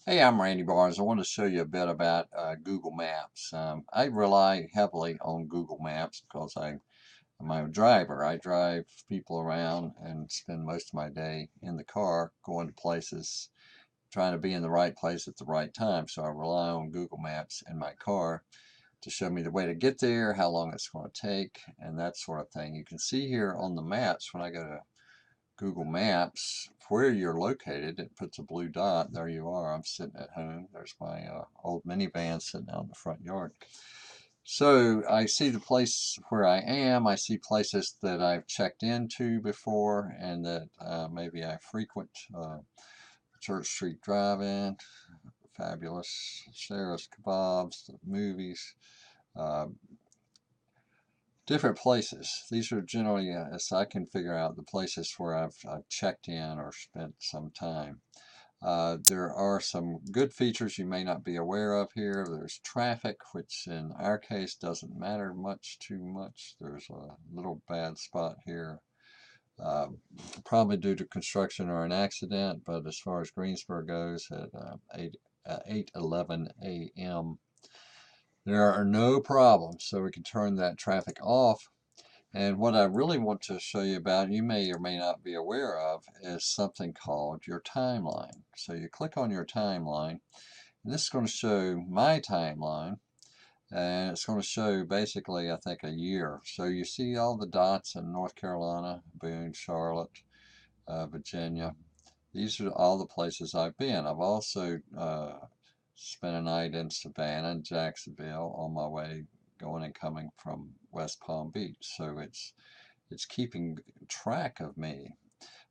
Hey, I'm Randy Barnes. I want to show you a bit about Google Maps. I rely heavily on Google Maps because I'm a driver. I drive people around and spend most of my day in the car going to places, trying to be in the right place at the right time. So I rely on Google Maps in my car to show me the way to get there, how long it's going to take, and that sort of thing. You can see here on the maps when I go to Google Maps where you're located. It puts a blue dot. There you are. I'm sitting at home. There's my old minivan sitting out in the front yard. So I see the place where I am. I see places that I've checked into before and that maybe I frequent. Church Street Drive-In, fabulous. Sarah's Kebabs, the movies. Uh, Different places. These are generally, as I can figure out, the places where I've checked in or spent some time. There are some good features you may not be aware of here. There's traffic, which in our case doesn't matter too much. There's a little bad spot here, uh, probably due to construction or an accident, but as far as Greensboro goes, at 8:11 a.m., there are no problems, so we can turn that traffic off. And what I really want to show you about, you may or may not be aware of, is something called your timeline. So you click on your timeline, and this is going to show my timeline, and it's going to show basically, I think, a year. So you see all the dots in North Carolina, Boone, Charlotte, Virginia. These are all the places I've been. I've also spent a night in Savannah and Jacksonville on my way going and coming from West Palm Beach. So it's keeping track of me.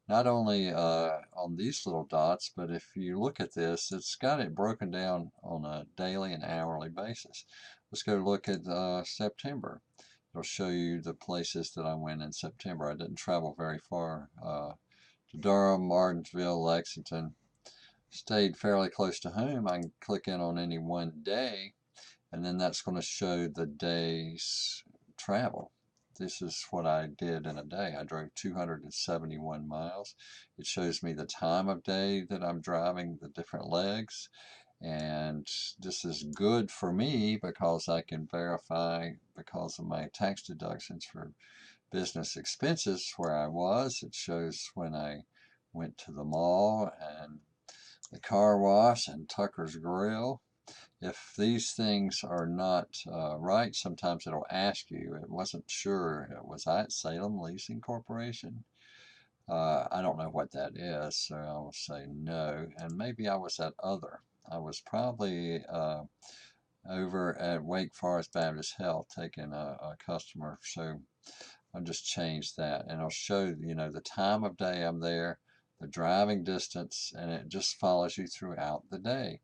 Not only on these little dots, but if you look at this, it's got it broken down on a daily and hourly basis. Let's go look at September. It'll show you the places that I went in September. I didn't travel very far. To Durham, Martinsville, Lexington. Stayed fairly close to home. I can click in on any one day, and then that's going to show the day's travel. This is what I did in a day. I drove 271 miles. It shows me the time of day that I'm driving, the different legs, and this is good for me because I can verify because of my tax deductions for business expenses where I was. It shows when I went to the mall and the car wash and Tucker's Grill. If these things are not right, sometimes it'll ask you. It wasn't sure. Was I at Salem Leasing Corporation? I don't know what that is, so I will say no. And maybe I was at other. I was probably over at Wake Forest Baptist Health taking a customer. So I'll just change that, and I'll show the time of day I'm there, the driving distance, and it just follows you throughout the day.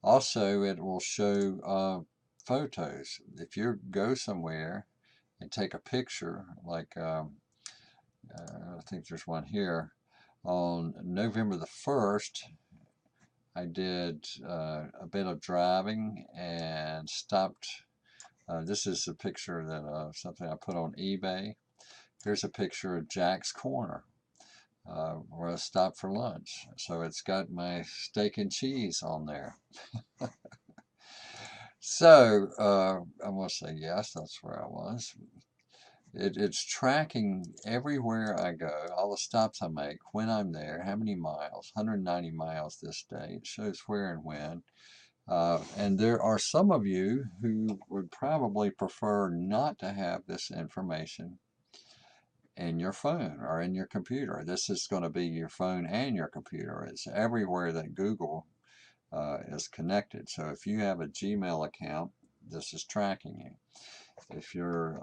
Also, it will show photos. If you go somewhere and take a picture, like I think there's one here, on November the 1st, I did a bit of driving and stopped. This is a picture that something I put on eBay. Here's a picture of Jack's Corner, where I stopped for lunch. So it's got my steak and cheese on there. So I'm going to say yes, that's where I was. It's tracking everywhere I go, all the stops I make, when I'm there, how many miles, 190 miles this day. It shows where and when. And there are some of you who would probably prefer not to have this information in your phone or in your computer. This is going to be your phone and your computer. It's everywhere that Google is connected. So if you have a Gmail account, this is tracking you. If your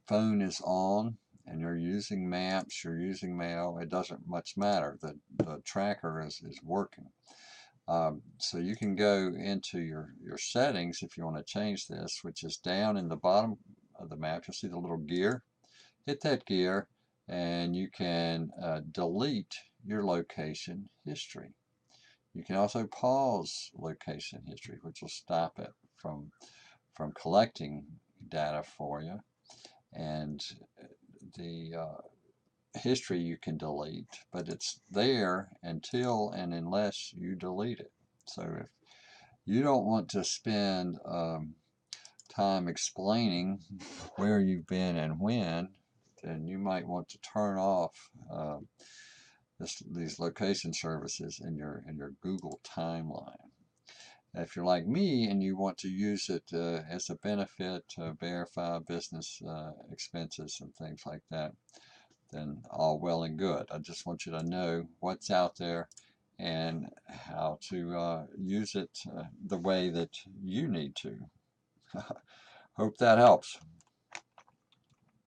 phone is on and you're using maps, you're using mail, it doesn't much matter. The tracker is working. So you can go into your settings if you want to change this, which is down in the bottom of the map. You'll see the little gear. Hit that gear and you can delete your location history. You can also pause location history, which will stop it from collecting data for you. And the history you can delete, but it's there until and unless you delete it. So you don't want to spend time explaining where you've been and when, then you might want to turn off these location services in your Google timeline. If you're like me and you want to use it as a benefit to verify business expenses and things like that, then all well and good. I just want you to know what's out there and how to use it the way that you need to. Hope that helps.